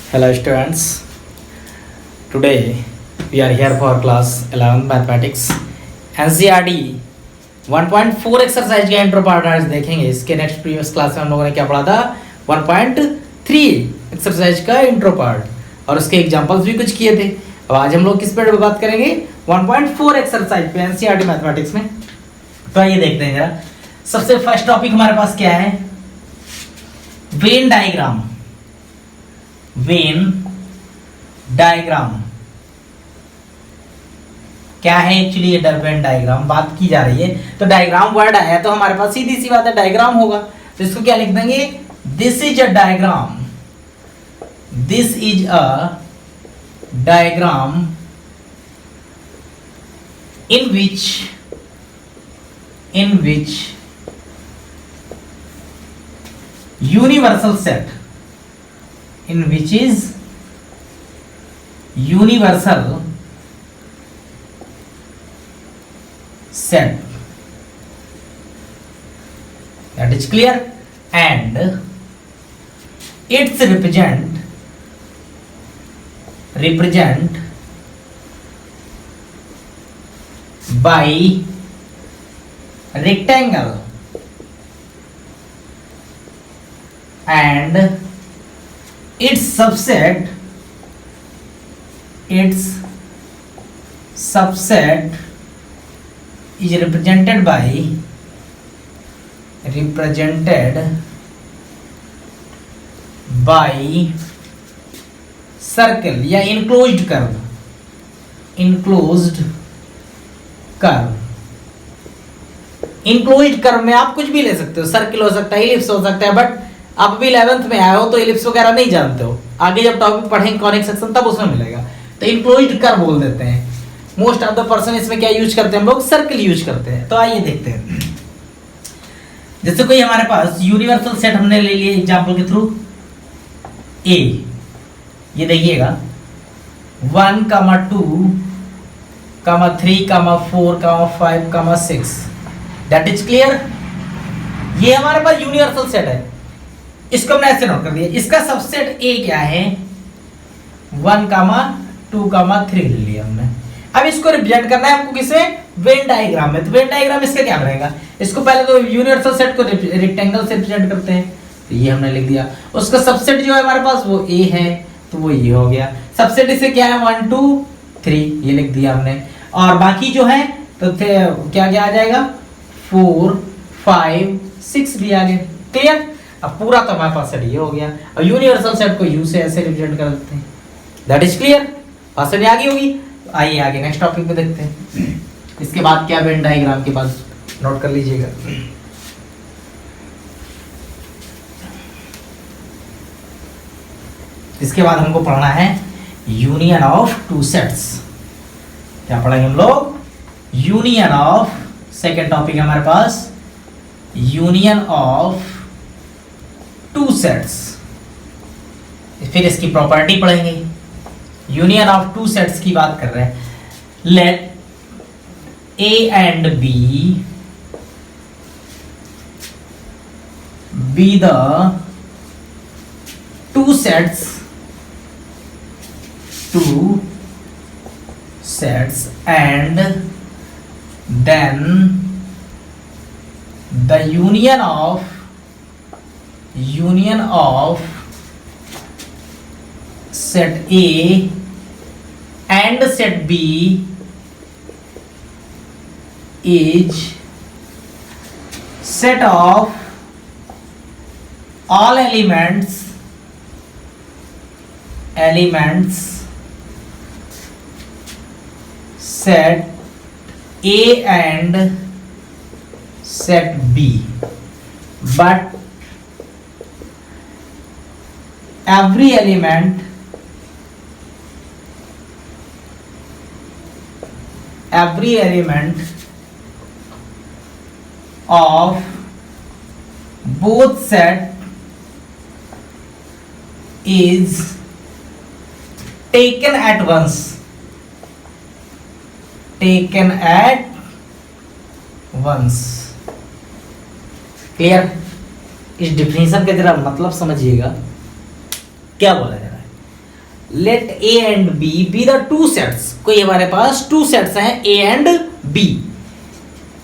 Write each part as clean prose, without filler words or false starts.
Hello students, today we are here for class 11 mathematics NCERT 1.4 exercise का intro part आज देखेंगे। इसके next previous class में हम लोगों ने क्या पढ़ा था 1.3 एक्सरसाइज का इंट्रो पार्ट और उसके एग्जांपल्स भी कुछ किए थे। अब आज हम लोग किस पे बात करेंगे 1.4 एक्सरसाइज पे NCERT मैथमेटिक्स में। तो आइए देखते हैं जरा। सबसे फर्स्ट टॉपिक हमारे पास क्या है, वेन डायग्राम। वेन डायग्राम क्या है एक्चुअली, ये वेन डायग्राम बात की जा रही है। तो डायग्राम वर्ड आया तो हमारे पास सीधी सी बात है डायग्राम होगा। तो इसको क्या लिख देंगे, this is a diagram. This is a diagram in which universal set, in which is universal set, that is clear, and its represent by rectangle and its subset is represented by circle या enclosed curve। Enclosed curve में आप कुछ भी ले सकते हो, circle हो सकता है, इलिप्स हो सकता है, बट आप अभी 11th में आए हो तो इलिप्स वगैरह नहीं जानते हो। आगे जब टॉपिक पढ़ेंगे कॉनिक सेक्शन तब उसमें मिलेगा। तो इंक्लोज्ड कर्व बोल देते हैं। मोस्ट ऑफ द पर्सन इसमें क्या यूज करते हैं, हम लोग सर्किल यूज करते हैं। तो आइए देखते हैं। जैसे कोई हमारे पास यूनिवर्सल सेट हमने ले लिया एग्जांपल के थ्रू ए, ये देखिएगा 1, 2, 3, 4, 5, 6। That is clear. ये हमारे पास यूनिवर्सल सेट है। इसको हमने ऐसे नोट कर दिया। इसका सबसेट ए क्या है 1, 2, 3 ले लिया हमने। अब इसको रिप्रेजेंट करना है हमको किसमें, वेन डायग्राम में। तो वेन डायग्राम इसका क्या बनेगा, इसको पहले तो यूनिवर्सल सेट को रेक्टेंगल से रिप्रेजेंट करते हैं। तो ये हमने लिख दिया। उसका सबसेट जो है हमारे पास वो ए है, तो वो ये हो गया। सबसेट इसे क्या है 1, 2, 3 ये लिख दिया हमने। और बाकी जो है तो क्या क्या आ जाएगा 4, 5, 6 भी आ गए। क्लियर। अब पूरा तो हमारे पास सेट ये हो गया। और यूनिवर्सल सेट को यू से ऐसे रिप्रेजेंट कर देते हैं। That is clear. बात समझ आ गई होगी। तो आइए आगे नेक्स्ट टॉपिक पे देखते हैं। इसके बाद क्या वेन डायग्राम के बाद नोट कर लीजिएगा। इसके बाद हमको पढ़ना है यूनियन ऑफ टू सेट्स। क्या पढ़ेंगे हम लोग, यूनियन ऑफ, सेकेंड टॉपिक है हमारे पास यूनियन ऑफ टू सेट्स। फिर इसकी प्रॉपर्टी पढ़ेंगे। यूनियन ऑफ टू सेट्स की बात कर रहे हैं। Let A and B be the two sets and then the union of set A and set B is set of all elements set A and set B, but every element of both set is taken at once, taken at once. Clear. इस definition का जरा मतलब समझिएगा क्या बोला जा रहा है। Let A and B the two sets, कोई हमारे पास टू सेट्स हैं A and B,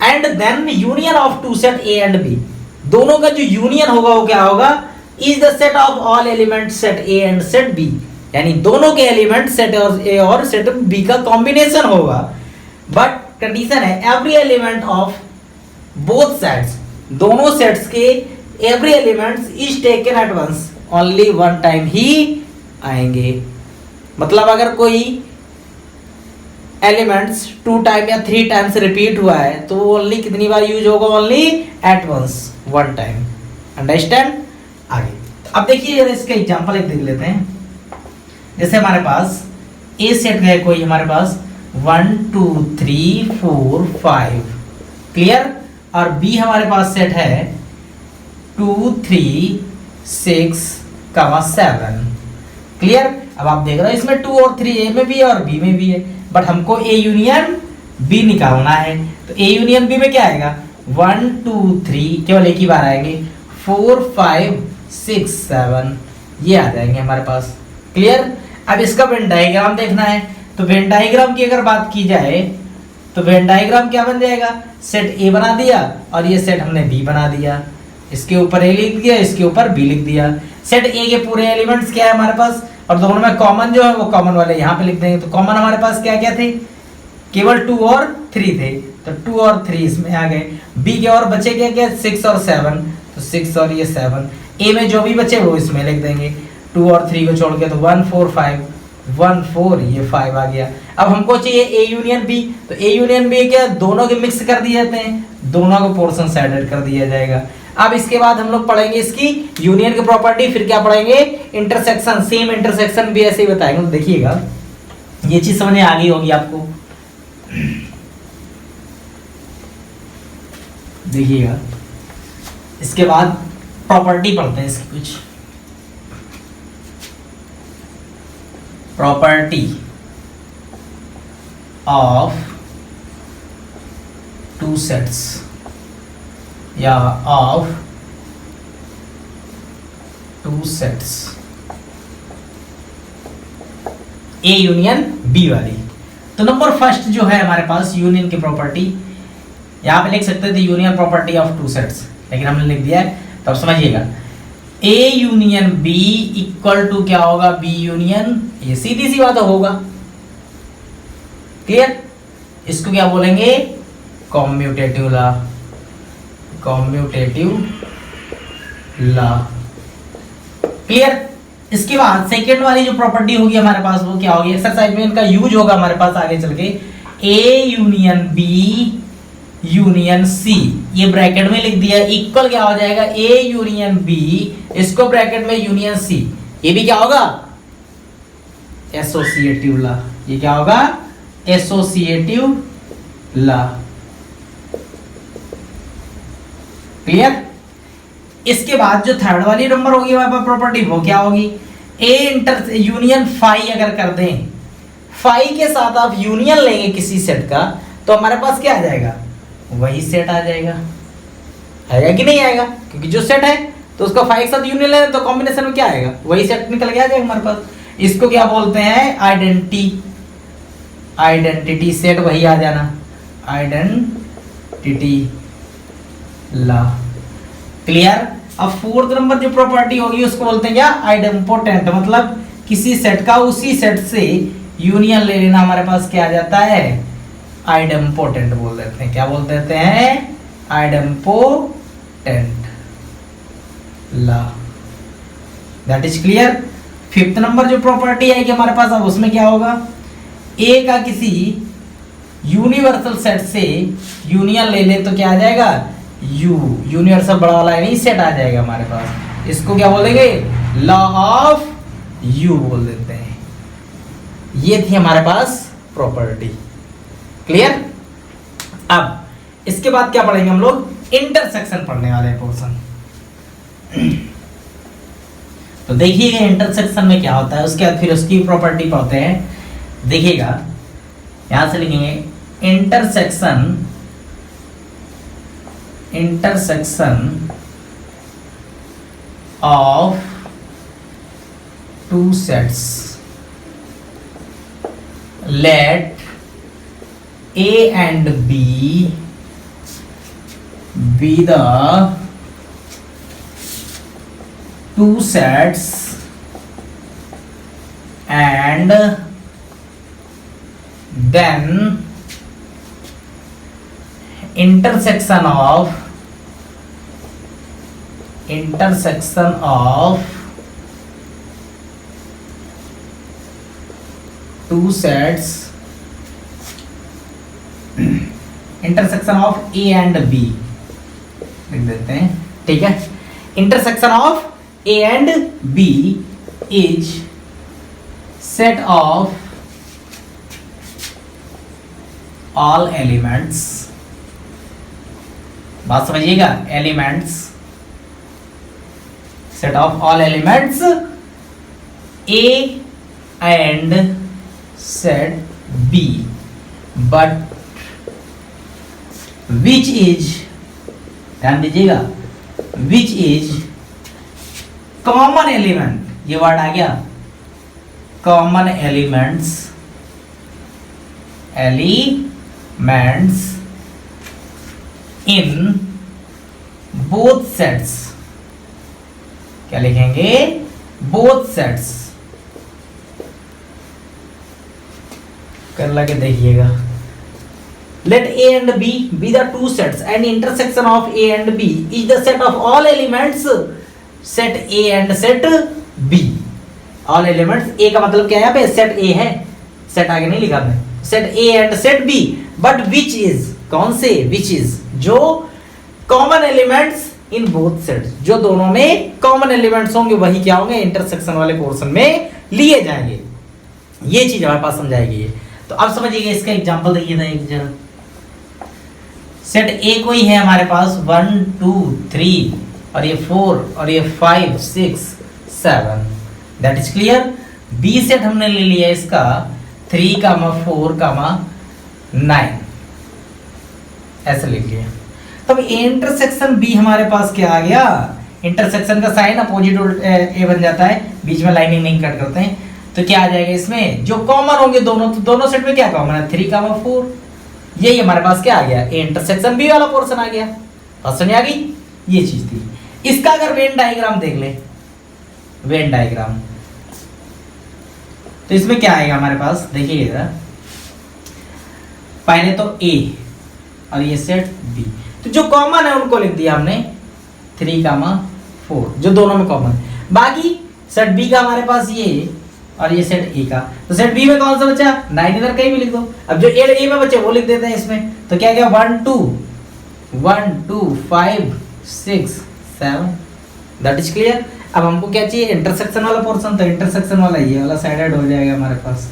and then union of two set A and B, दोनों का जो यूनियन होगा वो क्या होगा, is the set of all element set A and set B, यानी दोनों के एलिमेंट सेट ए और सेट बी का कॉम्बिनेशन होगा। बट कंडीशन है every element of both sets, दोनों सेट्स के every elements is taken at once, only one time ही आएंगे। मतलब अगर कोई एलिमेंट्स 2 टाइम या 3 टाइम्स रिपीट हुआ है तो वो ओनली कितनी बार यूज होगा, only at once, one time. Understand? आगे अब देखिए इसका एग्जांपल एक देख लेते हैं। जैसे हमारे पास ए सेट है कोई हमारे पास 1 2 3 4 5, क्लियर, और बी हमारे पास सेट है 2 3 6 7, क्लियर। अब आप देख रहे हो इसमें 2 और 3 ए में भी है और बी में भी है, बट हमको ए यूनियन बी निकालना है। तो ए यूनियन बी में क्या आएगा, 1 2 3 केवल एक ही बार आएंगे, 4 5 6 7 ये आ जाएंगे हमारे पास, क्लियर। अब इसका वेन डायग्राम देखना है, तो वेन डायग्राम की अगर बात की जाए तो वेन डायग्राम क्या बन जाएगा, सेट ए बना दिया और ये सेट हमने बी बना दिया, इसके ऊपर ए लिख दिया, इसके ऊपर बी लिख दिया। सेट ए के पूरे एलिमेंट्स क्या है हमारे पास, और दोनों में कॉमन जो है वो कॉमन वाले यहाँ पे लिख देंगे। तो कॉमन हमारे पास क्या क्या थे, केवल 2 और 3 थे, तो 2 और 3 इसमें आ गए। बी के और बचे क्या क्या, 6 और 7, तो 6 और ये 7। ए में जो भी बचे वो इसमें लिख देंगे, 2 और 3 को छोड़ के, तो 1 4 5, 1 4 ये 5 आ गया। अब हमको चाहिए ए यूनियन बी, तो ए यूनियन बी क्या, दोनों के मिक्स कर दिए जाते हैं, दोनों को पोर्शन एडेड कर दिया जाएगा। अब इसके बाद हम लोग पढ़ेंगे इसकी यूनियन की प्रॉपर्टी, फिर क्या पढ़ेंगे, इंटरसेक्शन, सेम इंटरसेक्शन भी ऐसे ही बताएंगे। तो देखिएगा ये चीज समझ में आ गई होगी आपको। देखिएगा इसके बाद प्रॉपर्टी पढ़ते हैं इसकी, कुछ प्रॉपर्टी ऑफ टू सेट्स या of two sets A union B वाली। तो नंबर फर्स्ट जो है हमारे पास यूनियन की प्रॉपर्टी, यहां पे लिख सकते थे union property of two sets, लेकिन हमने लिख दिया है। तो अब समझिएगा A union B equal to क्या होगा, बी यूनियन, ये सीधी सी बात होगा, क्लियर। इसको क्या बोलेंगे, commutative law, commutative law, clear. इसके बाद सेकेंड वाली जो प्रॉपर्टी होगी हमारे पास वो क्या होगी, एक्सरसाइज में इनका यूज होगा हमारे पास आगे चल के, A union B union C, ये ब्रैकेट में लिख दिया, इक्वल क्या हो जाएगा, ए यूनियन बी, इसको ब्रैकेट में यूनियन सी, ये भी क्या होगा, एसोसिएटिव लॉ, ये क्या होगा, एसोसिएटिव लॉ, क्लियर। इसके बाद जो थर्ड वाली नंबर होगी हमारे पास प्रॉपर्टी वो क्या होगी, ए इंटर यूनियन फाई अगर कर दें, फाई के साथ आप यूनियन लेंगे किसी सेट का, तो हमारे पास क्या आ जाएगा, वही सेट आ जाएगा, आएगा कि नहीं आएगा, क्योंकि जो सेट है तो उसका फाई के साथ यूनियन लेना, तो कॉम्बिनेशन में क्या आएगा, वही सेट निकल के आ जाएगा हमारे पास। इसको क्या बोलते हैं, आइडेंटिटी सेट, वही आ जाना, आइडेंटिटी लॉ, क्लियर। अब फोर्थ नंबर जो प्रॉपर्टी होगी उसको बोलते हैं क्या, आइडेम्पोटेंट, मतलब किसी सेट का उसी सेट से यूनियन ले लेना हमारे पास क्या आ जाता है, आइडेम्पोटेंट बोल देते हैं, क्या बोल देते हैं, idempotent law, that is clear. Fifth number जो प्रॉपर्टी है कि हमारे पास, अब उसमें क्या होगा, ए का किसी यूनिवर्सल सेट से यूनियन ले ले तो क्या आ जाएगा, यू, यूनिवर्सल बड़ा वाला नहीं सेट आ जाएगा हमारे पास, इसको क्या बोलेंगे, लॉ ऑफ यू बोल देते हैं। ये थी हमारे पास प्रॉपर्टी, क्लियर। अब इसके बाद क्या पढ़ेंगे हम लोग, इंटरसेक्शन पढ़ने वाले हैं पोर्शन। तो देखिएगा इंटरसेक्शन में क्या होता है, उसके बाद फिर उसकी प्रॉपर्टी पढ़ते हैं। देखिएगा यहां से लिखेंगे intersection of two sets let A and B be the two sets and then intersection of two sets, intersection of A and B लिख देते हैं, ठीक है। Intersection of A and B is set of all elements, बात समझिएगा, elements, set of all elements A and set B, but which is, ध्यान दीजिएगा, which is common element, ये वर्ड आ गया, common elements in both sets, क्या लिखेंगे, both sets, कर लगे देखिएगा। Let A and B be the two sets and intersection of A and B is the set of all elements set A and set B. All elements, A का मतलब क्या है यहाँ पे, set A है, set आगे नहीं लिखा मैं, set A and set B, but which is, कौन से, which is, जो common elements in both sets, जो दोनों में common elements होंगे वही क्या होंगे, intersection वाले पोर्शन में लिए जाएंगे। ये चीज हमारे पास समझाएगी ये। तो अब समझिएगा, इसका एग्जांपल देखिए था एक जरा, सेट ए कोई है हमारे पास 1 2 3 और ये 4 और ये 5 6 7, that is clear. B set हमने ले लिया इसका 3, 4, 9, ऐसे लिख लिया। तब इंटरसेक्शन बी हमारे पास क्या आ गया, इंटरसेक्शन का साइन अपोजिट ए बन जाता है, बीच में लाइनिंग नहीं कट करते हैं, तो क्या आ जाएगा इसमें, जो कॉमन होंगे दोनों, तो दोनों सेट में क्या कॉमन है, 3, 4, यही हमारे पास क्या आ गया, ए इंटरसेक्शन बी वाला पोर्शन आ गया। बात समझ आ गई, ये चीज थी। इसका अगर वेन डायग्राम देख ले, वेन डायग्राम, तो इसमें क्या आएगा हमारे पास, देखिए जरा, पहले तो ए और ये सेट बी, तो जो कॉमन है उनको लिख दिया हमने 3, 4, जो दोनों में कॉमन, बाकी सेट बी का हमारे पास ये और ये सेट ए का, तो सेट बी में कौन सा बचा, 9, इधर कहीं भी लिख दो। अब जो ए में बचे वो लिख देते हैं इसमें, तो क्या क्या 1 2 5 6 7, दैट इज क्लियर। अब हमको क्या चाहिए, इंटरसेक्शन वाला पोर्शन, तो इंटरसेक्शन वाला ये वाला साइडेड हो जाएगा हमारे पास,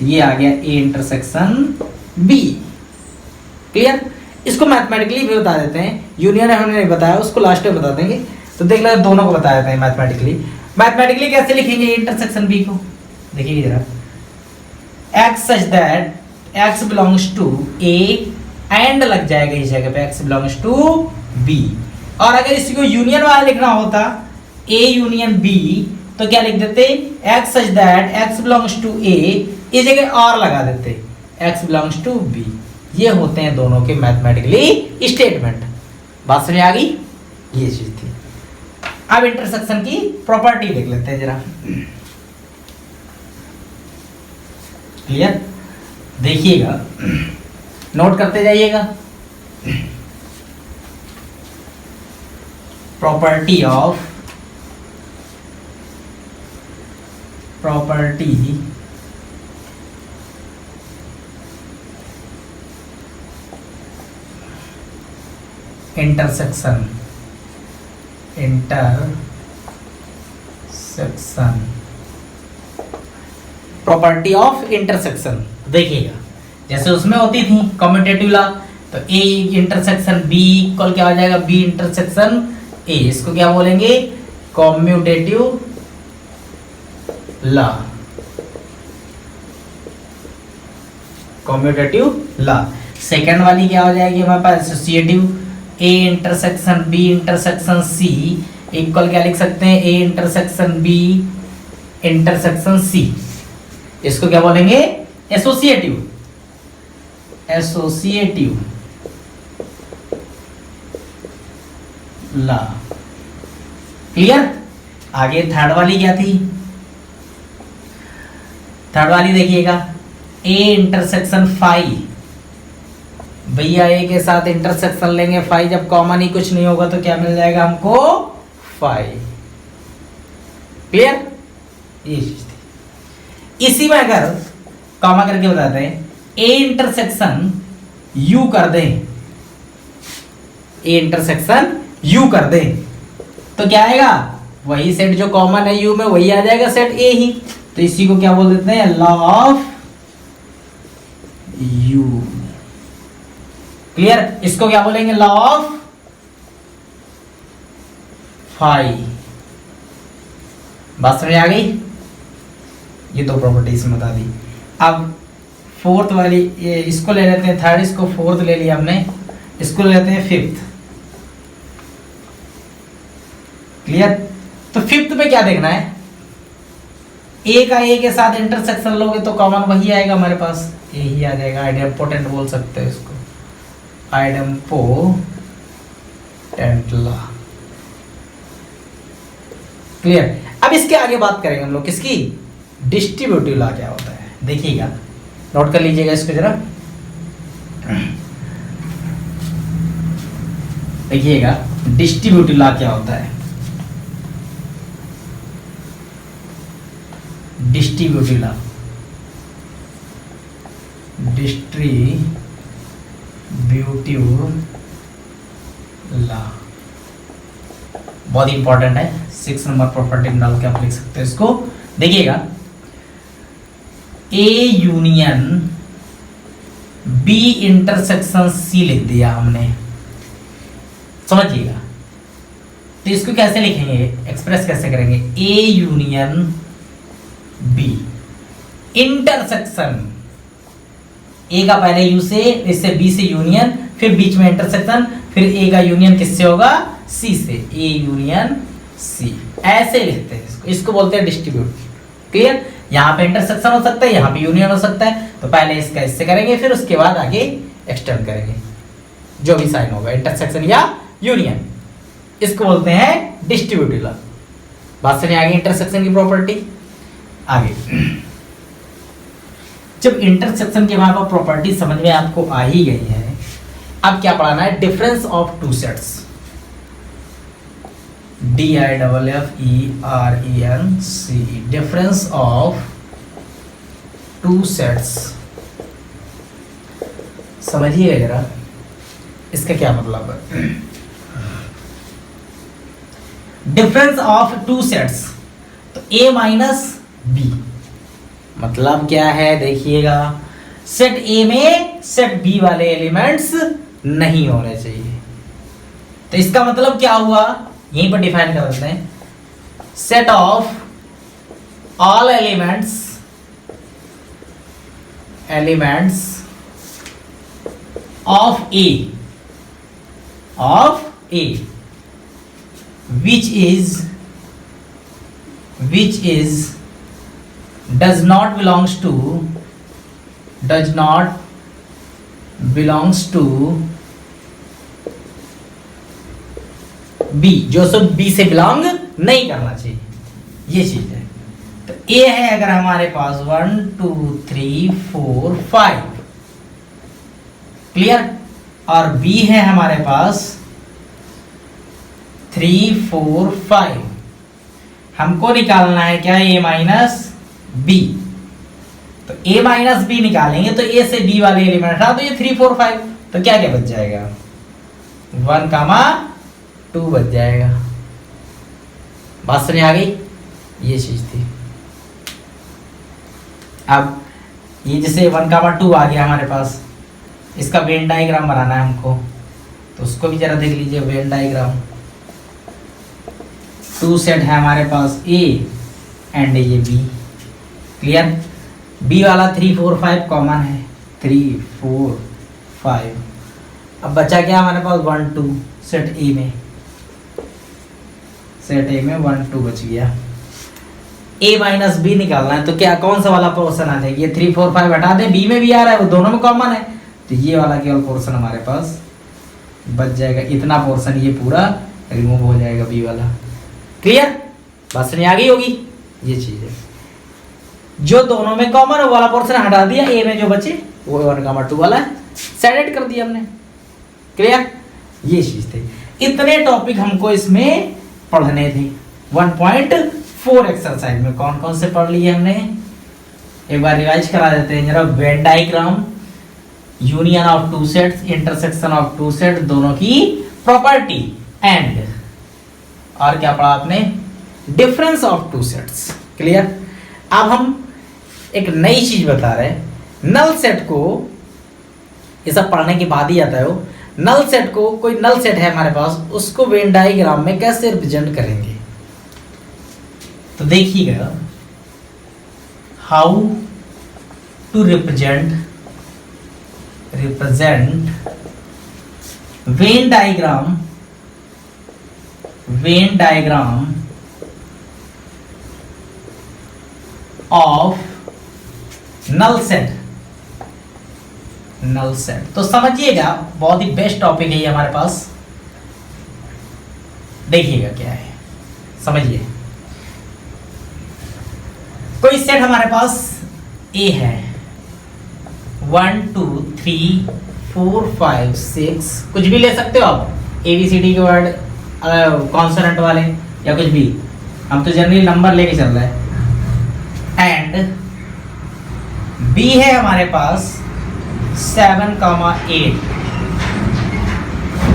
ये आ गया ए इंटरसेक्शन बी, क्लियर। इसको मैथमेटिकली भी बता देते हैं, यूनियन हमने नहीं बताया, उसको लास्ट में बता देंगे। तो देख लो दोनों को बता देते हैं मैथमेटिकली कैसे लिखेंगे इंटरसेक्शन बी को, देखिए जरा, x such that x belongs to a and लग जाएगा इस जगह पे, x belongs to b। और अगर इसको यूनियन वाला लिखना होता, a यूनियन b, तो क्या लिख देते, x such that x belongs to a, इस जगह और लगा देते, x belongs to b। ये होते हैं दोनों के मैथमेटिकली स्टेटमेंट। बात समझ आ गई, ये चीज थी। अब इंटरसेक्शन की प्रॉपर्टी देख लेते हैं जरा, क्लियर, देखिएगा, नोट करते जाइएगा। Property intersection property of intersection, देखिएगा जैसे उसमें होती थी कम्यूटेटिव लॉ, तो ए इंटरसेक्शन बी इक्वल क्या हो जाएगा, बी इंटरसेक्शन ए, इसको क्या बोलेंगे, कम्यूटेटिव लॉ, सेकंड वाली क्या हो जाएगी हमारे पास, associative, A intersection B intersection C equal क्या लिख सकते हैं, A intersection B intersection C, इसको क्या बोलेंगे, एसोसिएटिव, एसोसिएटिव ला। क्लियर। आगे थर्ड वाली क्या थी? थर्ड वाली देखिएगा, ए इंटरसेक्शन फाई। भैया ए के साथ इंटरसेक्शन लेंगे फाई, जब कॉमन ही कुछ नहीं होगा तो क्या मिल जाएगा हमको? फाई। क्लियर। ये चीज थी। इसी में अगर कॉमा करके बताते हैं, ए इंटरसेक्शन यू कर दें, ए इंटरसेक्शन यू कर दें तो क्या आएगा? वही सेट जो कॉमन है यू में वही आ जाएगा, सेट ए ही। तो इसी को क्या बोल देते हैं? Law of U. क्लियर। इसको क्या बोलेंगे? Law of phi. बात समझ आ गई? ये दो प्रॉपर्टीज बता दी। अब फोर्थ वाली, ये इसको ले लेते हैं थर्ड, इसको फोर्थ ले लिया हमने, इसको ले लेते हैं फिफ्थ। क्लियर। तो फिफ्थ में क्या देखना है? ए का ए के साथ इंटरसेक्शन लोगे तो कॉमन वही आएगा हमारे पास, ए ही आ जाएगा। आइडेम्पोटेंट बोल सकते हैं इसको, आइडेम्पोटेंट लॉ। क्लियर। अब इसके आगे बात करेंगे हम लोग किसकी? डिस्ट्रीब्यूटिव लॉ क्या होता है, देखिएगा, नोट कर लीजिएगा इसको जरा। देखिएगा डिस्ट्रीब्यूटिव लॉ क्या होता है। डिस्ट्रीब्यूटिव लॉ, डिस्ट्रीब्यूटिव लॉ बहुत इंपॉर्टेंट है। 6 नंबर प्रॉपर्टी में डाल के आप लिख सकते हैं इसको। देखिएगा, A union B intersection C लिख दिया हमने, समझिएगा। तो इसको कैसे लिखेंगे, एक्सप्रेस कैसे करेंगे? ए यूनियन बी इंटरसेक्शन, ए का पहले यू से, इससे बी से यूनियन, फिर बीच में इंटरसेक्शन, फिर ए का यूनियन किससे होगा? सी से, ए यूनियन सी। ऐसे लिखते हैं इसको, इसको बोलते हैं डिस्ट्रीब्यूट। क्लियर। यहाँ पे इंटरसेक्शन हो सकता है, यहाँ पे यूनियन हो सकता है, तो पहले इसका इससे करेंगे, फिर उसके बाद आगे एक्सटेंड करेंगे, जो भी साइन होगा, इंटरसेक्शन या यूनियन। इसको बोलते हैं डिस्ट्रीब्यूटिव लॉ। बात सुनिए आगे, इंटरसेक्शन की प्रॉपर्टी आगे। जब इंटरसेक्शन के हमारे पास प्रॉपर्टी समझ में आपको आ ही गई है, अब क्या पढ़ाना है? Difference of two sets, DIFFERENC, difference of two sets. समझिए जरा इसका क्या मतलब है। डिफरेंस ऑफ टू सेट्स, तो A माइनस बी मतलब क्या है? देखिएगा, सेट A में सेट B वाले एलिमेंट्स नहीं होने चाहिए। तो इसका मतलब क्या हुआ? यहीं पर डिफाइन कर देते हैं, set of all elements of A which is does not belongs to B, जो सब B से बिलोंग नहीं करना चाहिए, ये चीज है। तो A है अगर हमारे पास 1 2 3 4 5, क्लियर, और B है हमारे पास 3 4 5। हमको निकालना है क्या? A minus B. तो A माइनस बी निकालेंगे तो A से B वाले एलिमेंट हटा, तो ये 3 4 5, तो क्या क्या बच जाएगा? 1 2 बच जाएगा। बात समझ आ गई? ये चीज थी। अब ये जैसे 1 2 आ गया हमारे पास, इसका वेन डायग्राम बनाना है हमको, तो उसको भी जरा देख लीजिए। वेन डायग्राम, 2 सेट है हमारे पास A एंड ये B, क्लियर। B वाला 3 4 5 कॉमन है, 3 4 5। अब बचा क्या हमारे पास? 1 2 सेट A में, 1 2 बच गया। a माइनस बी निकालना है तो क्या कौन सा वाला पोर्शन आ जाएगी? ये 3 4 5 हटा दें, बी में भी आ रहा है, वो दोनों में कॉमन है, तो ये वाला केवल पोर्शन हमारे पास बच जाएगा। इतना पोर्शन ये पूरा रिमूव हो जाएगा बी वाला। क्लियर? बात समझ आ गई होगी? ये चीज है जो दोनों में कॉमन है, वो वाला पोर्शन हटा दिया, ए में जो बचे वो 1,2 वाला है, सेट कर दिया हमने। क्लियर? ये चीज थी। इतने टॉपिक हमको इसमें पढ़ने थे। 1.4 एक्सरसाइज में कौन कौन से पढ़ लिए हमने? एक बार रिवाइज करा देते हैं जरा। Venn diagram, union of two sets, intersection of two set, दोनों की प्रॉपर्टी, एंड और क्या पढ़ा आपने? Difference of two sets. Clear? अब हम एक नई चीज बता रहे हैं। नल सेट को, ये सब पढ़ने के बाद ही आता है वो, नल सेट को, कोई नल सेट है हमारे पास, उसको वेन डायग्राम में कैसे रिप्रेजेंट करेंगे? तो देखिएगा, how to represent Venn diagram of null set. तो समझिएगा, बहुत ही बेस्ट टॉपिक है ये हमारे पास। देखिएगा क्या है, समझिए। कोई सेट हमारे पास ए है, 1 2 3 4 5 6, कुछ भी ले सकते हो आप, ABCD के वर्ड, कॉन्सोनेंट वाले या कुछ भी, हम तो जनरली नंबर लेके चल रहे हैं। एंड बी है हमारे पास 7, 8,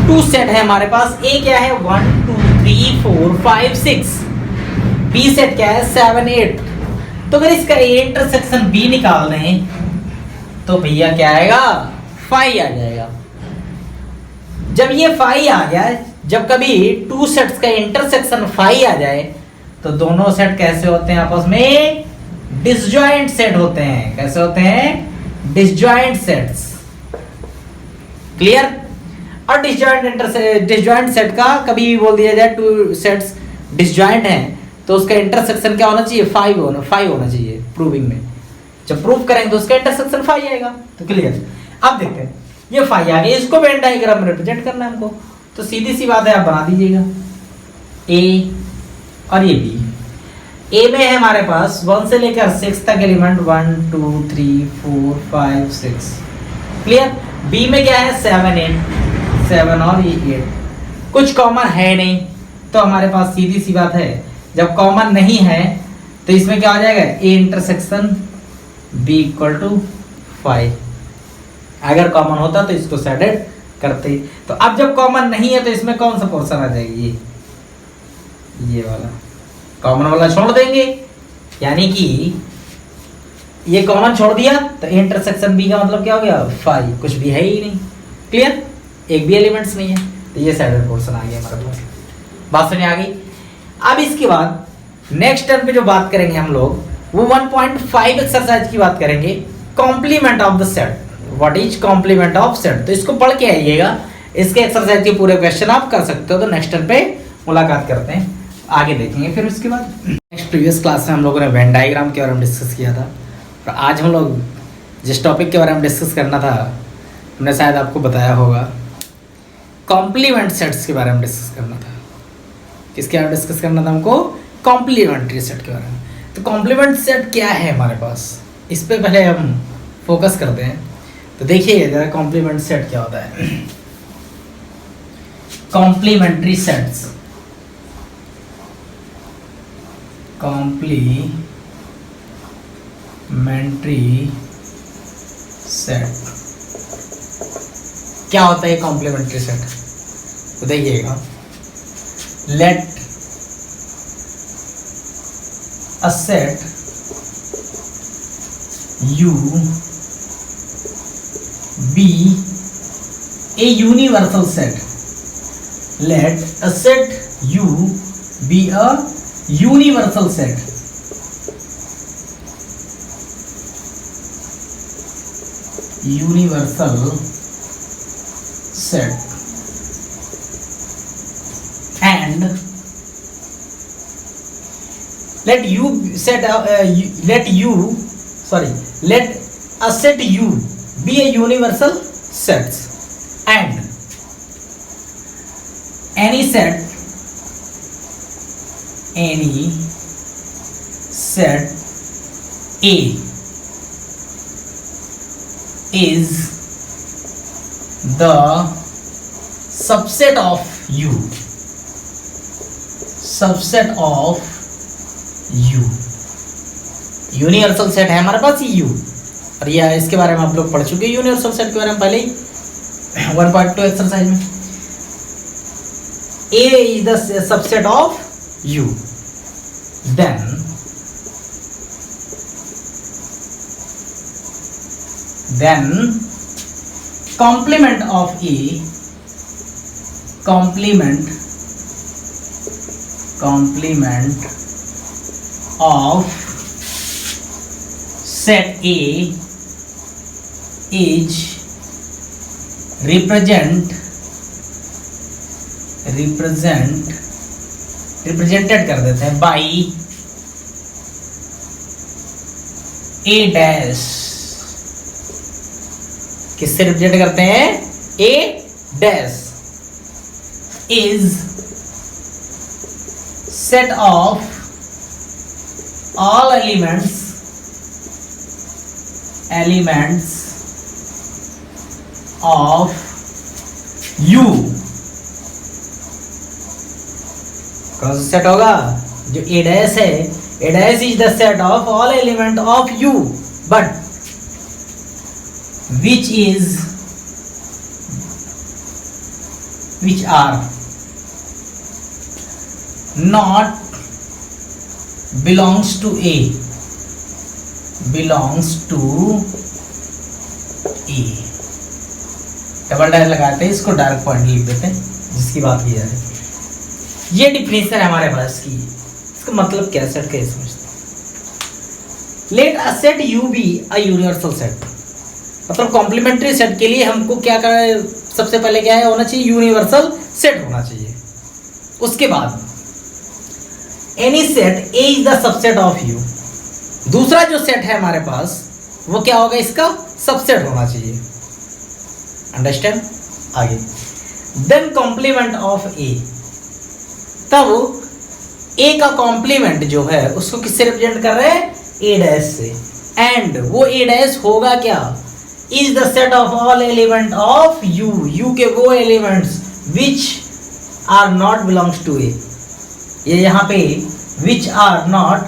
टू सेट है हमारे पास। ए क्या है? 1 2 3 4 5 6। बी सेट क्या है? 7 8। तो अगर इसका ए इंटरसेक्शन बी निकाल दें तो भैया क्या आएगा? 5 आ जाएगा। जब ये 5 आ जाए, जब कभी टू सेट्स का इंटरसेक्शन 5 आ जाए, तो दोनों सेट कैसे होते हैं? आपस में डिसजॉइंट सेट होते हैं। कैसे होते हैं? Disjoint sets. क्लियर? और डिसजॉइंट सेट का कभी भी बोल दिया जाए टू सेट्स डिसजॉइंट हैं तो उसका इंटरसेक्शन क्या होना चाहिए? 5 होना चाहिए प्रूविंग में। जब प्रूव करेंगे तो उसका इंटरसेक्शन 5 आएगा। तो क्लियर? अब देखते हैं, ये 5 आ गया, इसको वेन डायग्राम में रिप्रेजेंट करना है हमको, तो सीधी सी बात है, आप बना दीजिएगा। ए और ये बी। ए में है हमारे पास 1 से लेकर 6 तक एलिमेंट, 1 2 3 4 5 6। क्लियर? बी में क्या है? 7 8, 7 और ये 8। कुछ कॉमन है नहीं, तो हमारे पास सीधी सी बात है, जब कॉमन नहीं है तो इसमें क्या आ जाएगा? A intersection B equal to 5। अगर कॉमन होता तो इसको सेडेड करते। तो अब जब कॉमन नहीं है तो इसमें कौन सा पोर्शन आ जाएगी? ये वाला कॉमन वाला छोड़ देंगे, यानी कि ये कॉमन छोड़ दिया तो इंटरसेक्शन बी का मतलब क्या हो गया? 5। कुछ भी है ही नहीं। क्लियर? एक भी एलिमेंट्स नहीं है, तो ये सेडेड पोर्शन आ गया हमारे पास। बात समझ आ गई? अब इसके बाद नेक्स्ट टर्म पे जो बात करेंगे हम लोग, वो 1.5 एक्सरसाइज की बात करेंगे, complement of the set. What is complement of set? तो इसको पढ़ के आइएगा, इसके एक्सरसाइज के पूरे क्वेश्चन आप कर सकते हो। तो नेक्स्ट टर्म पे मुलाकात करते हैं, आगे देखेंगे। फिर उसके बाद नेक्स्ट प्रीवियस क्लास में हम लोगों ने वेन डायग्राम के बारे में डिस्कस किया था, और आज हम लोग जिस टॉपिक के बारे में डिस्कस करना था, हमने शायद आपको बताया होगा, कॉम्प्लीमेंट सेट्स के बारे में डिस्कस करना था। किसके बारे में डिस्कस करना था हमको? कॉम्प्लीमेंट्री सेट के बारे में। तो कॉम्प्लीमेंट सेट क्या है हमारे पास, इस पे पहले हम फोकस करते हैं। तो देखिए जरा कॉम्प्लीमेंट सेट क्या होता है। कॉम्प्लीमेंट्री सेट्स, कॉम्प्लीमेंट्री सेट क्या होता है? कॉम्प्लीमेंट्री सेट तो देखिएगा, let a set U be a universal set. Let a set U be a universal set. Universal set. And let u set let u sorry let a set u be a universal set and any set A is the subset of U. Universal set है हमारे पास U, और यह इसके बारे में आप लोग पढ़ चुके हैं यूनिवर्सल सेट के बारे में पहले ही 1.2 एक्सरसाइज में. A is the subset of U. Then complement of A, complement of set A is represented कर देते हैं by A dash. किससे रिप्रेजेंट करते हैं? A dash is set of all elements of U. कौन सा सेट होगा? जो A dash है, A dash is the set of all element of U, but which are not belongs to A. Double dash लगाते हैं, इसको dark point लिख देते हैं जिसकी बात की जा रही है. ये डिफिनेशन है हमारे पास की. इसका मतलब क्या सेट कैसे समझते हैं? Let a set U be a universal set. मतलब कॉम्प्लीमेंट्री सेट के लिए हमको क्या करना, सबसे पहले क्या है होना चाहिए? यूनिवर्सल सेट होना चाहिए. उसके बाद any set A is the subset of you. दूसरा जो सेट है हमारे पास वो क्या होगा? इसका सबसेट होना चाहिए. अंडरस्टैंड? आगे देन कॉम्प्लीमेंट ऑफ ए. तब ए का कॉम्प्लीमेंट जो है उसको किससे रिप्रेजेंट कर रहे हैं? ए डैश से. एंड वो ए डैश होगा क्या? Is the set of all element of U. U के वो elements which are not belongs to A. ये यहाँ पे which are not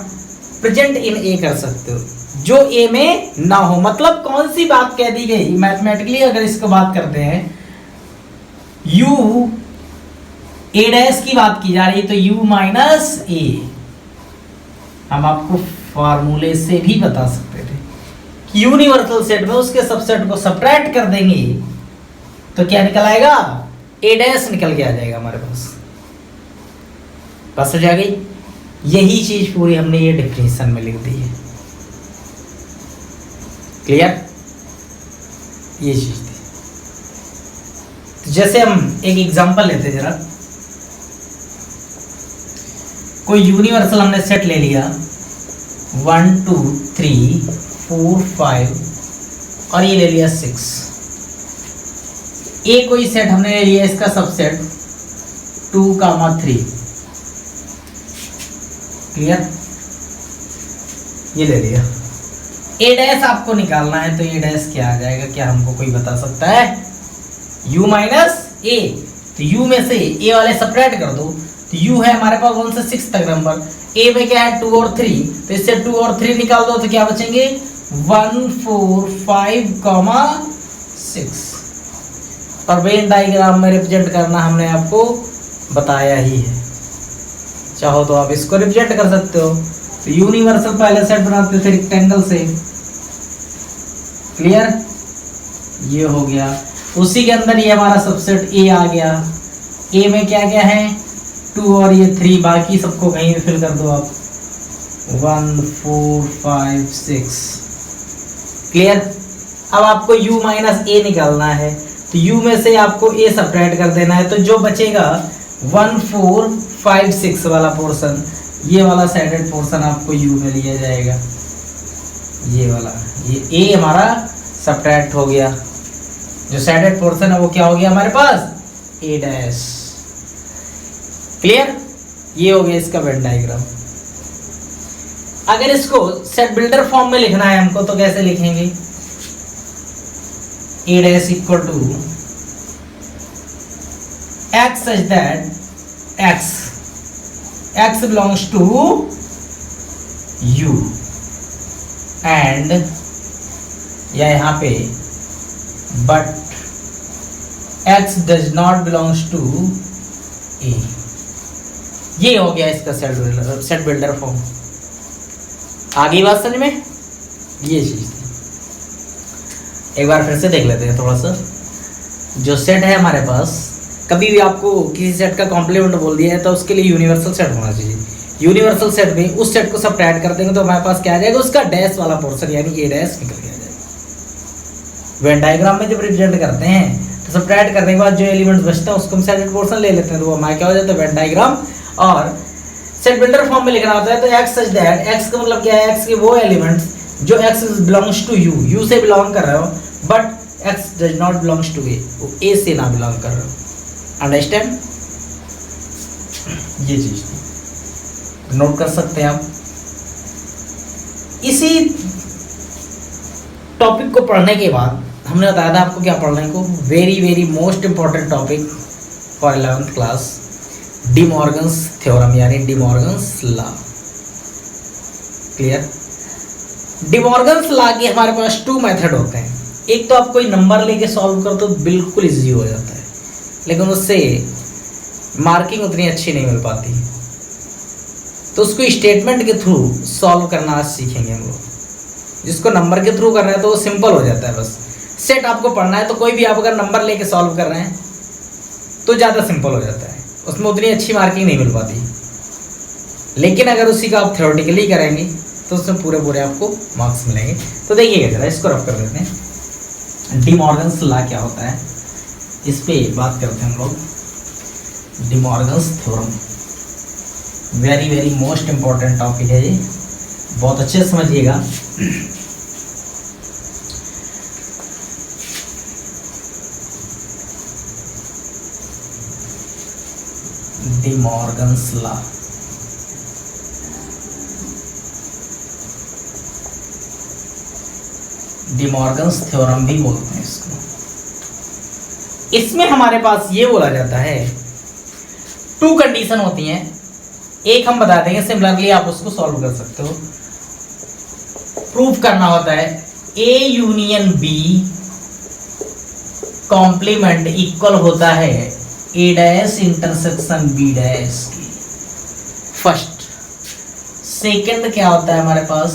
present in A कर सकते हो, जो ए में ना हो. मतलब कौन सी बात कह दी गई मैथमेटिकली? अगर इसको बात करते हैं, यू ए डैश की बात की जा रही है तो यू माइनस ए. हम आपको फॉर्मूले से भी बता सकते थे कि यूनिवर्सल सेट में उसके सबसेट को सब्ट्रैक्ट कर देंगे तो क्या निकल आएगा? ए डैश निकल के आ जाएगा हमारे पास. बस हो जाएगी. यही चीज पूरी हमने ये डिफिनेशन में लिख दी है. क्लियर? ये चीज थी. तो जैसे हम एक एग्जांपल लेते जरा. कोई यूनिवर्सल हमने सेट ले लिया 1 2 3 4 5 और ये ले लिया 6. ए कोई सेट हमने ले लिया, इसका सबसेट 2, 3. क्लियर? ये ले लिया. ए डैश आपको निकालना है तो ए डैश क्या आ जाएगा? क्या हमको कोई बता सकता है? u माइनस ए. तो u में से ए वाले सपरेट कर दो तो u है हमारे पास 1 से 6 तक नंबर. ए में क्या है? 2 और 3. तो इससे 2 और 3 निकाल दो तो क्या बचेंगे? 1 4 5, 6. और वेन डायग्राम में रिप्रेजेंट करना हमने आपको बताया ही है. चाहो तो आप इसको रिप्रेजेंट कर सकते हो. तो यूनिवर्सल पहले सेट बनाते थे रेक्टेंगल से. क्लियर? ये हो गया. उसी के अंदर ये हमारा सबसेट ए आ गया. ए में क्या क्या है? 2 और ये 3. बाकी सबको कहीं भी फिल कर दो आप. 1 4 5 6. क्लियर? अब आपको u माइनस ए निकालना है तो u में से आपको a सब्ट्रैक्ट कर देना है. तो जो बचेगा 1 4 5 6 वाला पोर्शन ये वाला सैडेड पोर्शन आपको यू में लिया जाएगा, ये वाला, ये ए हमारा सब्ट्रैक्ट हो गया, जो सैडेड पोर्शन है वो क्या हो गया हमारे पास ए डैश। क्लियर? ये हो गया इसका वेन डायग्राम। अगर इसको सेट बिल्डर फॉर्म में लिखना है हमको तो कैसे लिखेंगे, A dash equal to X such that X belongs to U and, या यहाँ पे but X does not belongs to A. ये हो गया इसका सेट बिल्डर फॉर्म। आगे बात समझ में? ये चीज एक बार फिर से देख लेते हैं थोड़ा सा। जो सेट है हमारे पास, कभी भी आपको किसी सेट का कॉम्प्लीमेंट बोल दिया है तो उसके लिए यूनिवर्सल सेट होना चाहिए। यूनिवर्सल सेट में उस सेट को सब्ट्रैक्ट कर देंगे तो हमारे पास क्या आ जाएगा, उसका डैश वाला पोर्शन यानी ए डैश निकल के आ जाएगा। वेन डायग्राम में जब रिप्रेजेंट करते हैं तो सब्ट्रैक्ट करने के बाद जो एलिमेंट्स बचता है उसको हम सैडेड पोर्शन ले लेते हैं, तो वो हमारा क्या हो जाता है वेन डायग्राम। और सेट बिल्डर फॉर्म में लिखना होता है तो एक्स सच दैट, एक्स का मतलब क्या है, एक्स के वो एलिमेंट्स जो X belongs to U, U से बिलोंग कर रहे हो, but X does not belongs to A, वो ए से ना बिलोंग कर रहे हो। अंडरस्टैंड? ये चीज नोट कर सकते हैं आप। इसी टॉपिक को पढ़ने के बाद हमने बताया था आपको क्या पढ़ने को, very very most important topic for 11th class, De Morgan's theorem यानी De Morgan's law. Clear? De Morgan's law के हमारे पास 2 मेथड होते हैं। एक तो आप कोई नंबर लेके सॉल्व कर तो बिल्कुल इजी हो जाता है, लेकिन उससे मार्किंग उतनी अच्छी नहीं मिल पाती, तो उसको स्टेटमेंट के थ्रू सॉल्व करना आज सीखेंगे हम लोग। जिसको नंबर के थ्रू करना है तो वो सिंपल हो जाता है, बस सेट आपको पढ़ना है तो कोई भी आप अगर नंबर लेके सॉल्व कर रहे हैं तो ज़्यादा सिंपल हो जाता है, उसमें उतनी अच्छी मार्किंग नहीं मिल पाती। लेकिन अगर उसी का आप थ्योरेटिकली करेंगे तो उसमें पूरे पूरे आपको मार्क्स मिलेंगे। तो देखिएगा जरा, इसको रफ कर देते हैं। डी मॉर्गन्स लॉ क्या होता है इस पे बात करते हैं हम लोग। D Morgan's theorem very very most important topic है, ये बहुत अच्छे से समझिएगा। D Morgan's law, D Morgan's theorem भी बोलते हैं इसको। इसमें हमारे पास ये बोला जाता है 2 कंडीशन होती हैं। एक हम बता देंगे, सिमिलरली आप उसको सॉल्व कर सकते हो। प्रूफ करना होता है A union B complement equal होता है A dash intersection B dash की। फर्स्ट। सेकंड क्या होता है हमारे पास,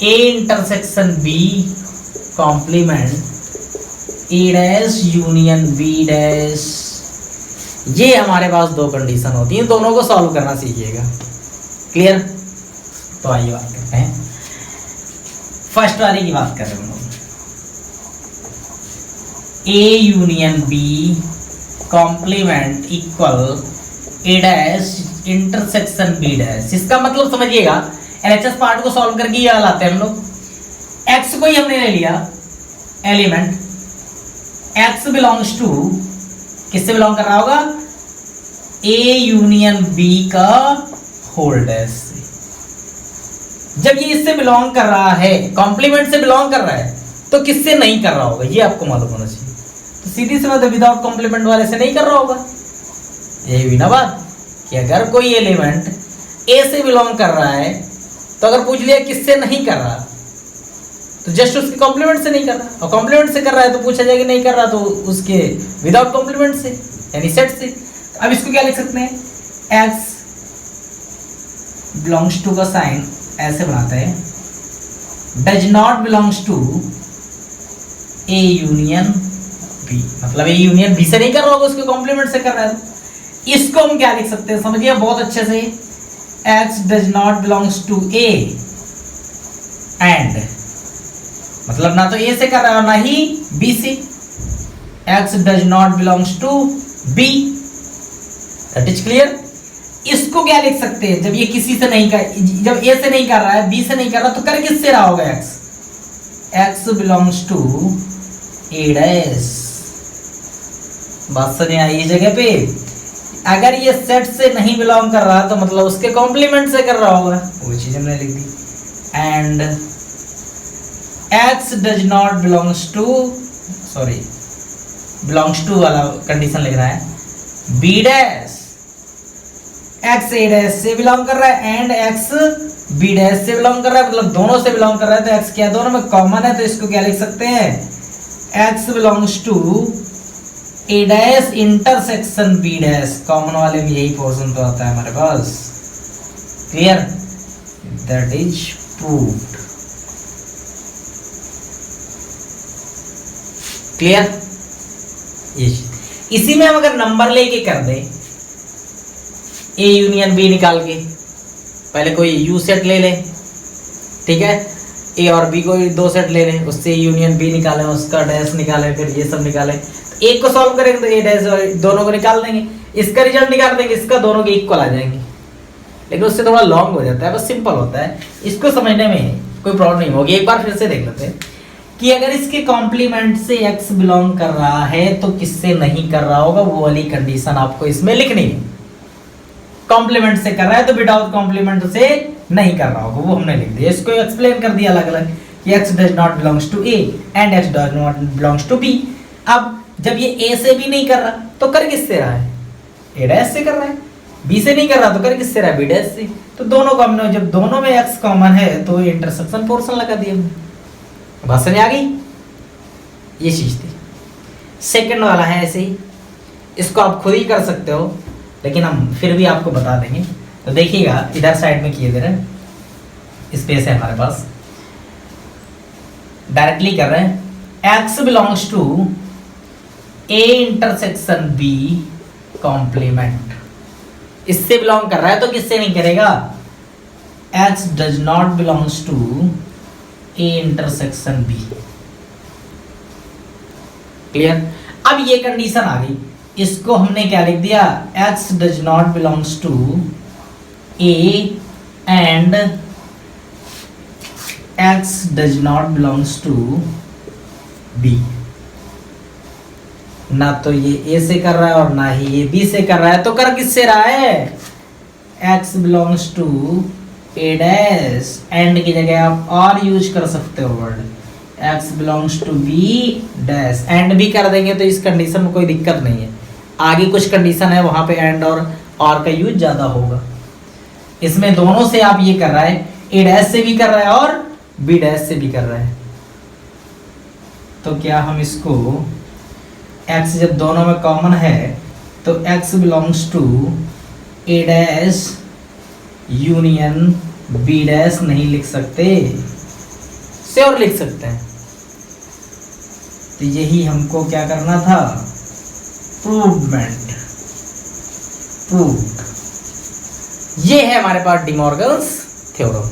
A intersection B complement A dash union B dash. ये हमारे पास 2 कंडीशन होती हैं, दोनों को सॉल्व करना सीखिएगा। क्लियर? तो आइए बात करते हैं फर्स्ट वाले की बात कर रहे हैं हम लोग। A union B complement equal A dash intersection B dash. इसका मतलब समझिएगा, एलएचएस पार्ट को सॉल्व करके ये लाते हैं हम लोग। एक्स को ही हमने ले लिया एलिमेंट, एक्स बिलोंग्स टू, किससे बिलोंग कर रहा होगा, ए यूनियन बी का होल डैश से। जब ये इससे बिलोंग कर रहा है, कॉम्प्लीमेंट से बिलोंग कर रहा है, तो किससे नहीं कर रहा होगा ये आपको मालूम होना चाहिए। तो सीधी सी मतलब विदाउट कॉम्प्लीमेंट वाले से नहीं कर रहा होगा। यही भी ना बात कि अगर कोई एलिमेंट ए से बिलोंग कर रहा है तो अगर पूछ लिया किससे नहीं कर रहा, तो जस्ट उसके कॉम्प्लीमेंट से नहीं कर रहा, और कॉम्प्लीमेंट से कर रहा है तो पूछा जाएगा नहीं कर रहा तो उसके विदाउट कॉम्प्लीमेंट से यानी सेट से। अब इसको क्या लिख सकते हैं, एक्स बिलोंग्स टू का साइन ऐसे बनाते हैं, does not belongs to A union B, मतलब ए यूनियन बी से नहीं कर रहा होगा, उसके कॉम्प्लीमेंट से कर रहा है। इसको हम क्या लिख सकते हैं, समझिए बहुत अच्छे से, x does not belongs to A and, मतलब ना तो ए से कर रहा है और ना ही बी से, x does not belongs to B. That is clear. इसको क्या लिख सकते हैं, जब ये किसी से नहीं कर, जब ए से नहीं कर रहा है, बी से नहीं कर रहा, तो कर किससे रहा होगा x, x belongs to A dash. बात समझ आई इस जगह पे। अगर ये सेट से नहीं बिलोंग कर रहा तो मतलब उसके कॉम्प्लीमेंट से कर रहा होगा, वो चीज हमने लिख दी। And x does not belongs to, sorry belongs to वाला कंडीशन लिख रहा है, B dash, x A dash से बिलोंग कर रहा है एंड एक्स बी डैश से बिलोंग कर रहा है, मतलब दोनों से बिलोंग कर रहा है। तो एक्स क्या दोनों में कॉमन है, तो इसको क्या लिख सकते हैं, x belongs to A dash intersection B dash. Common वाले में यही पोर्शन तो आता है हमारे पास। Clear, that is proved. Clear, इसी में हम अगर नंबर लेके कर दे, ए यूनियन बी निकाल के, पहले कोई यू सेट ले ले, ठीक है, ए और बी को दो सेट ले लें, उससे यूनियन बी निकालें, उसका डैश निकालें, फिर ये सब निकालें, एक को सॉल्व करेंगे तो ए डैश और दोनों को निकाल देंगे, इसका रिजल्ट निकाल देंगे, इसका दोनों के इक्वल आ जाएंगे। लेकिन उससे थोड़ा लॉन्ग हो जाता है, बस सिंपल होता है, इसको समझने में कोई प्रॉब्लम नहीं होगी। एक बार फिर से देख लेते हैं कि अगर इसके कॉम्प्लीमेंट से एक्स बिलोंग कर रहा है तो किससे नहीं कर रहा होगा, वो वाली कंडीशन आपको इसमें लिखनी है। कॉम्प्लीमेंट से कर रहा है तो विदाउट कॉम्प्लीमेंट से नहीं कर रहा होगा, वो हमने लिख दिया। इसको एक्सप्लेन कर दिया अलग अलग कि x does not belongs to A and x does not belongs to B. अब जब ये ए से भी नहीं कर रहा तो कर किससे रहा है, ए डैश से कर रहा है, बी से नहीं कर रहा तो कर किससे रहा है, बी डैश से। तो दोनों कॉमन, जब दोनों में एक्स कॉमन है तो इंटरसेक्शन पोर्शन लगा दिया हमने। बात समझ आ गई, ये चीज थी। सेकंड वाला है ऐसे ही, इसको आप खुद ही कर सकते हो, लेकिन हम फिर भी आपको बता देंगे। तो देखिएगा, इधर साइड में किए दे रहे स्पेस है हमारे पास, डायरेक्टली कर रहे हैं, x belongs to A intersection B complement. इससे बिलोंग कर रहा है तो किससे नहीं करेगा, x does not belongs to A intersection B. Clear, अब ये कंडीशन आ गई, इसको हमने क्या लिख दिया, x does not belongs to A and x does not belongs to B. ना तो ये ए से कर रहा है और ना ही ये बी से कर रहा है, तो कर किससे रहा है, x belongs to A dash, and की जगह आप और यूज कर सकते हो word, x belongs to B dash, and भी कर देंगे तो इस कंडीशन में कोई दिक्कत नहीं है। आगे कुछ कंडीशन है वहां पे एंड और का यूज ज्यादा होगा। इसमें दोनों से आप ये कर रहा है, ए डैश से भी कर रहा है और बी डैश से भी कर रहा है। तो क्या हम इसको x जब दोनों में कॉमन है तो x belongs to A dash union B dash नहीं लिख सकते, से और लिख सकते हैं। तो यही हमको क्या करना था, प्रूवमेंट, प्रूव्ड। ये है हमारे पास डिमॉर्गन्स थ्योरम।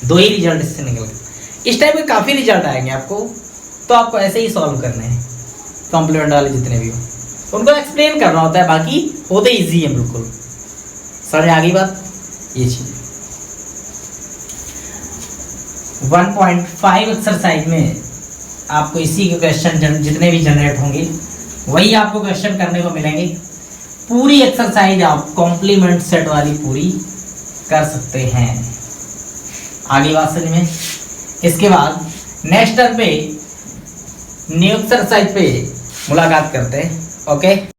दो ही रिजल्ट इससे निकल गए। इस टाइप के काफी रिजल्ट आएंगे आपको, तो आपको ऐसे ही सॉल्व करने हैं। कॉम्प्लीमेंट वाले जितने भी हो उनको एक्सप्लेन करना होता है, बाकी होते इजी है बिल्कुल। समझ आ गई बात, ये चीज 1.5 एक्सरसाइज में आपको इसी के क्वेश्चन जितने भी जनरेट होंगे वही आपको क्वेश्चन करने को मिलेंगे। पूरी एक्सरसाइज आप कॉम्प्लीमेंट सेट वाली पूरी कर सकते हैं। आगे बात समझ में। इसके बाद नेक्स्ट टर्म पे न्यू एक्सरसाइज पे मुलाकात करते हैं। ओके।